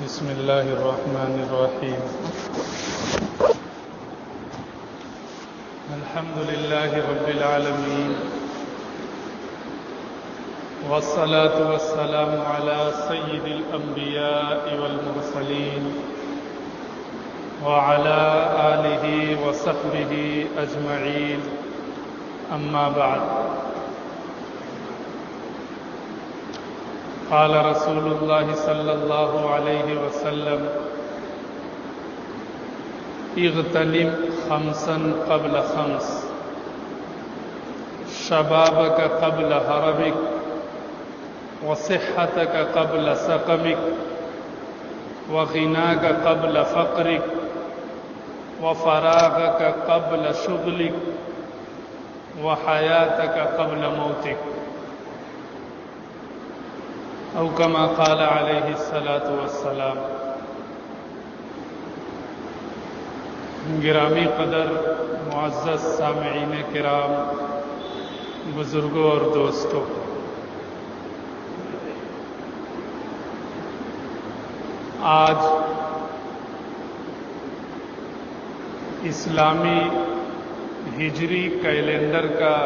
بسم الله الرحمن الرحيم. الحمد لله رب العالمين، والصلاة والسلام على سيد الأنبياء والمرسلين وعلى آله وصحبه أجمعين، أما بعد. قال رسول الله صلى الله عليه وسلم: اغتنم خمسا قبل خمس، شبابك قبل هرمك، وصحتك قبل سقمك، وغناك قبل فقرك، وفراغك قبل شغلك، وحياتك قبل موتك، او كما قال علیہ الصلاۃ والسلام. گرامی قدر معزز سامعین کرام، بزرگوں اور دوستوں، آج اسلامی ہجری کیلنڈر کا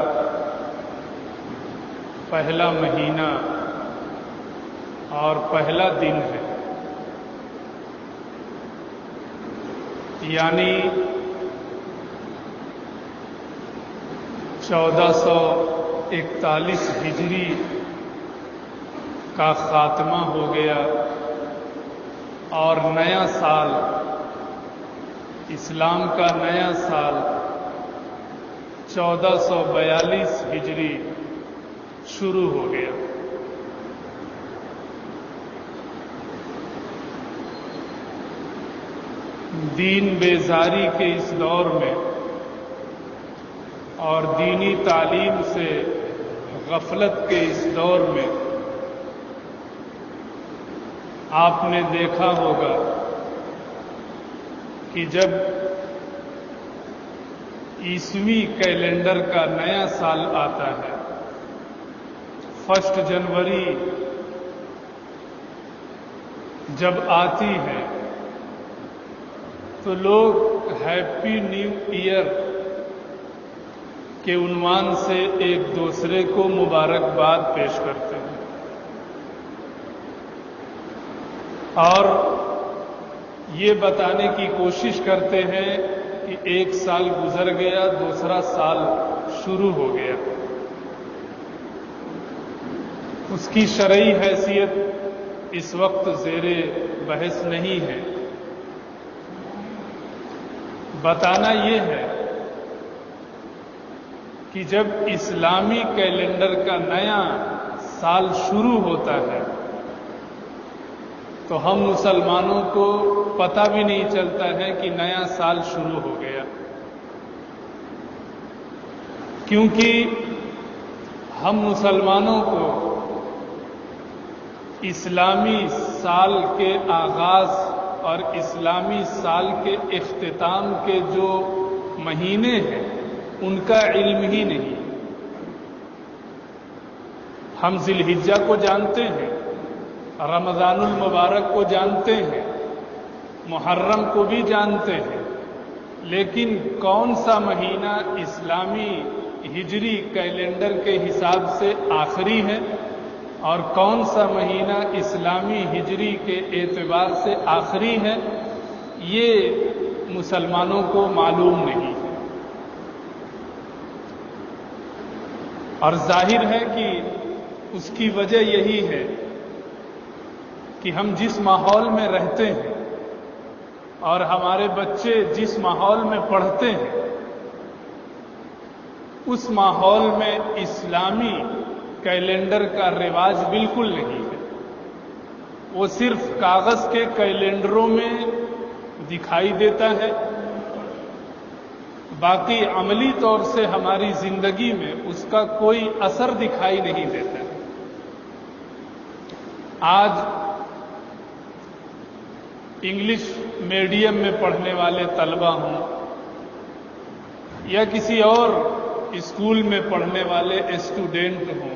پہلا مہینہ اور پہلا دن ہے، یعنی 1441 ہجری کا خاتمہ ہو گیا اور نیا سال، اسلام کا نیا سال 1442 ہجری شروع ہو گیا. دین بیزاری کے اس دور میں اور دینی تعلیم سے غفلت کے اس دور میں آپ نے دیکھا ہوگا کہ جب عیسوی کیلنڈر کا نیا سال آتا ہے، 1 جنوری جب آتی ہے، تو لوگ ہیپی نیو ایئر کے عنوان سے ایک دوسرے کو مبارکباد پیش کرتے ہیں اور یہ بتانے کی کوشش کرتے ہیں کہ ایک سال گزر گیا، دوسرا سال شروع ہو گیا. اس کی شرعی حیثیت اس وقت زیر بحث نہیں ہے. بتانا یہ ہے کہ جب اسلامی کیلنڈر کا نیا سال شروع ہوتا ہے تو ہم مسلمانوں کو پتہ بھی نہیں چلتا ہے کہ نیا سال شروع ہو گیا، کیونکہ ہم مسلمانوں کو اسلامی سال کے آغاز اور اسلامی سال کے اختتام کے جو مہینے ہیں ان کا علم ہی نہیں. ہم ذی الحجہ کو جانتے ہیں، رمضان المبارک کو جانتے ہیں، محرم کو بھی جانتے ہیں، لیکن کون سا مہینہ اسلامی ہجری کیلنڈر کے حساب سے آخری ہے اور کون سا مہینہ اسلامی ہجری کے اعتبار سے آخری ہے، یہ مسلمانوں کو معلوم نہیں ہے. اور ظاہر ہے کہ اس کی وجہ یہی ہے کہ ہم جس ماحول میں رہتے ہیں اور ہمارے بچے جس ماحول میں پڑھتے ہیں، اس ماحول میں اسلامی کیلنڈر کا رواج بالکل نہیں ہے. وہ صرف کاغذ کے کیلنڈروں میں دکھائی دیتا ہے، باقی عملی طور سے ہماری زندگی میں اس کا کوئی اثر دکھائی نہیں دیتا. آج انگلش میڈیم میں پڑھنے والے طلبہ ہوں یا کسی اور اسکول میں پڑھنے والے اسٹوڈنٹ ہوں،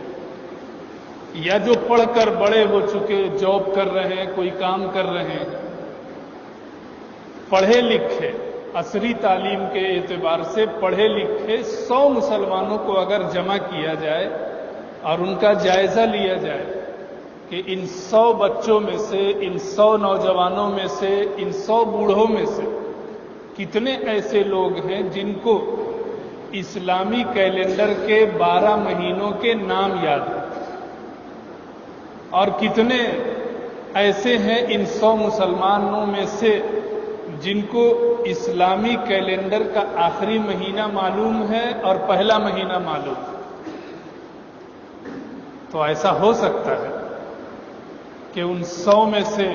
یا جو پڑھ کر بڑے ہو چکے، جاب کر رہے ہیں، کوئی کام کر رہے ہیں، پڑھے لکھے، عصری تعلیم کے اعتبار سے پڑھے لکھے 100 مسلمانوں کو اگر جمع کیا جائے اور ان کا جائزہ لیا جائے کہ ان 100 بچوں میں سے، ان 100 نوجوانوں میں سے، ان 100 بوڑھوں میں سے کتنے ایسے لوگ ہیں جن کو اسلامی کیلنڈر کے 12 مہینوں کے نام یاد ہیں، اور کتنے ایسے ہیں ان 100 مسلمانوں میں سے جن کو اسلامی کیلنڈر کا آخری مہینہ معلوم ہے اور پہلا مہینہ معلوم ہے، تو ایسا ہو سکتا ہے کہ ان 100 میں سے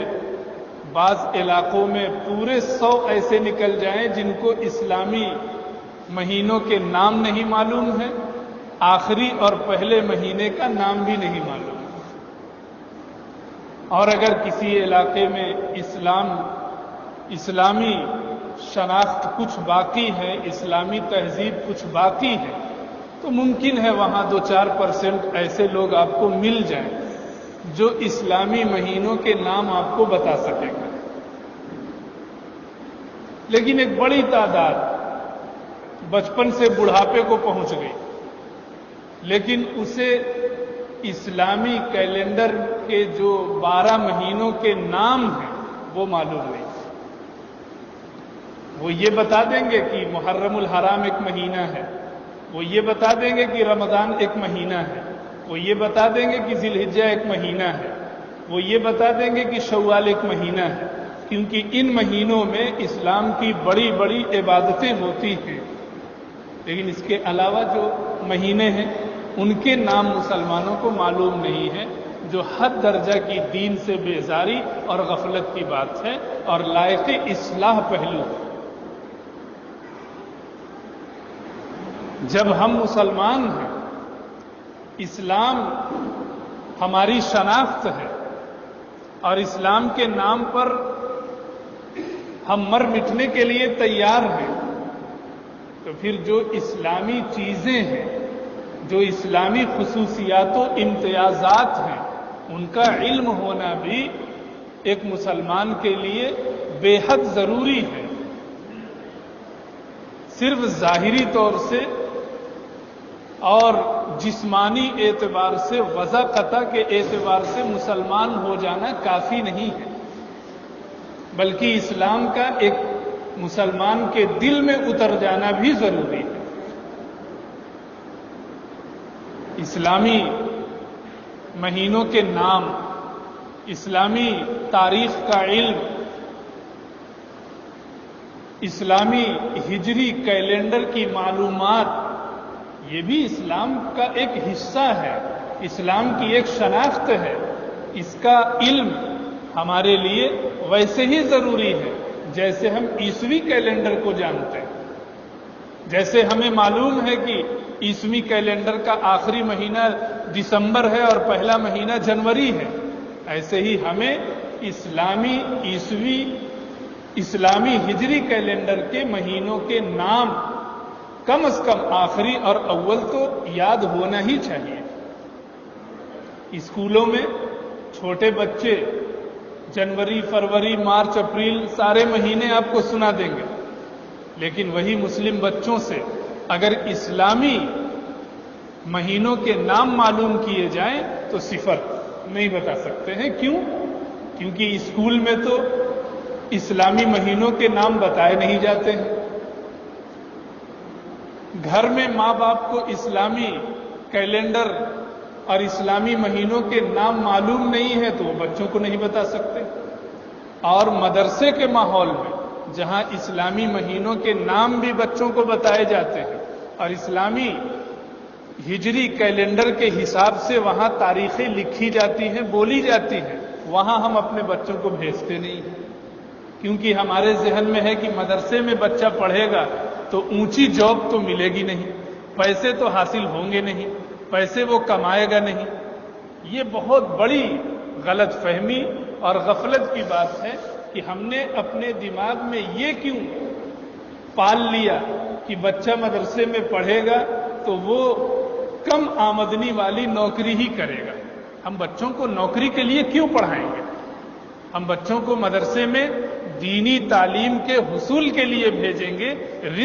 بعض علاقوں میں پورے 100 ایسے نکل جائیں جن کو اسلامی مہینوں کے نام نہیں معلوم ہے، آخری اور پہلے مہینے کا نام بھی نہیں معلوم ہے۔ اور اگر کسی علاقے میں اسلامی شناخت کچھ باقی ہے، اسلامی تہذیب کچھ باقی ہے، تو ممکن ہے وہاں 2-4% ایسے لوگ آپ کو مل جائیں جو اسلامی مہینوں کے نام آپ کو بتا سکیں گے، لیکن ایک بڑی تعداد بچپن سے بڑھاپے کو پہنچ گئی، لیکن اسے اسلامی کیلنڈر کے جو 12 مہینوں کے نام ہیں وہ معلوم نہیں۔ وہ یہ بتا دیں گے کہ محرم الحرام ایک مہینہ ہے، وہ یہ بتا دیں گے کہ رمضان ایک مہینہ ہے، وہ یہ بتا دیں گے کہ ذی الحجہ ایک مہینہ ہے، وہ یہ بتا دیں گے کہ شوال ایک مہینہ ہے، کیونکہ ان مہینوں میں اسلام کی بڑی بڑی عبادتیں ہوتی ہیں، لیکن اس کے علاوہ جو مہینے ہیں ان کے نام مسلمانوں کو معلوم نہیں ہے، جو حد درجہ کی دین سے بیزاری اور غفلت کی بات ہے اور لائق اصلاح پہلو ہے۔ جب ہم مسلمان ہیں، اسلام ہماری شناخت ہے اور اسلام کے نام پر ہم مر مٹنے کے لیے تیار ہیں، تو پھر جو اسلامی چیزیں ہیں، جو اسلامی خصوصیات و امتیازات ہیں، ان کا علم ہونا بھی ایک مسلمان کے لیے بے حد ضروری ہے۔ صرف ظاہری طور سے اور جسمانی اعتبار سے، وضاقتہ کے اعتبار سے مسلمان ہو جانا کافی نہیں ہے، بلکہ اسلام کا ایک مسلمان کے دل میں اتر جانا بھی ضروری ہے۔ اسلامی مہینوں کے نام، اسلامی تاریخ کا علم، اسلامی ہجری کیلنڈر کی معلومات، یہ بھی اسلام کا ایک حصہ ہے، اسلام کی ایک شناخت ہے۔ اس کا علم ہمارے لیے ویسے ہی ضروری ہے جیسے ہم عیسوی کیلنڈر کو جانتے ہیں۔ جیسے ہمیں معلوم ہے کہ عیسوی کیلنڈر کا آخری مہینہ دسمبر ہے اور پہلا مہینہ جنوری ہے، ایسے ہی ہمیں اسلامی ہجری کیلنڈر کے مہینوں کے نام کم از کم آخری اور اول تو یاد ہونا ہی چاہیے۔ اسکولوں میں چھوٹے بچے جنوری، فروری، مارچ، اپریل سارے مہینے آپ کو سنا دیں گے، لیکن وہی مسلم بچوں سے اگر اسلامی مہینوں کے نام معلوم کیے جائیں تو صفر نہیں بتا سکتے ہیں۔ کیوں؟ کیونکہ اسکول میں تو اسلامی مہینوں کے نام بتائے نہیں جاتے ہیں۔ گھر میں ماں باپ کو اسلامی کیلنڈر اور اسلامی مہینوں کے نام معلوم نہیں ہے تو وہ بچوں کو نہیں بتا سکتے، اور مدرسے کے ماحول میں جہاں اسلامی مہینوں کے نام بھی بچوں کو بتائے جاتے ہیں اور اسلامی ہجری کیلنڈر کے حساب سے وہاں تاریخیں لکھی جاتی ہیں، بولی جاتی ہیں، وہاں ہم اپنے بچوں کو بھیجتے نہیں ہیں، کیونکہ ہمارے ذہن میں ہے کہ مدرسے میں بچہ پڑھے گا تو اونچی جاب تو ملے گی نہیں، پیسے تو حاصل ہوں گے نہیں، پیسے وہ کمائے گا نہیں۔ یہ بہت بڑی غلط فہمی اور غفلت کی بات ہے کہ ہم نے اپنے دماغ میں یہ کیوں پال لیا کہ بچہ مدرسے میں پڑھے گا تو وہ کم آمدنی والی نوکری ہی کرے گا۔ ہم بچوں کو نوکری کے لیے کیوں پڑھائیں گے؟ ہم بچوں کو مدرسے میں دینی تعلیم کے حصول کے لیے بھیجیں گے.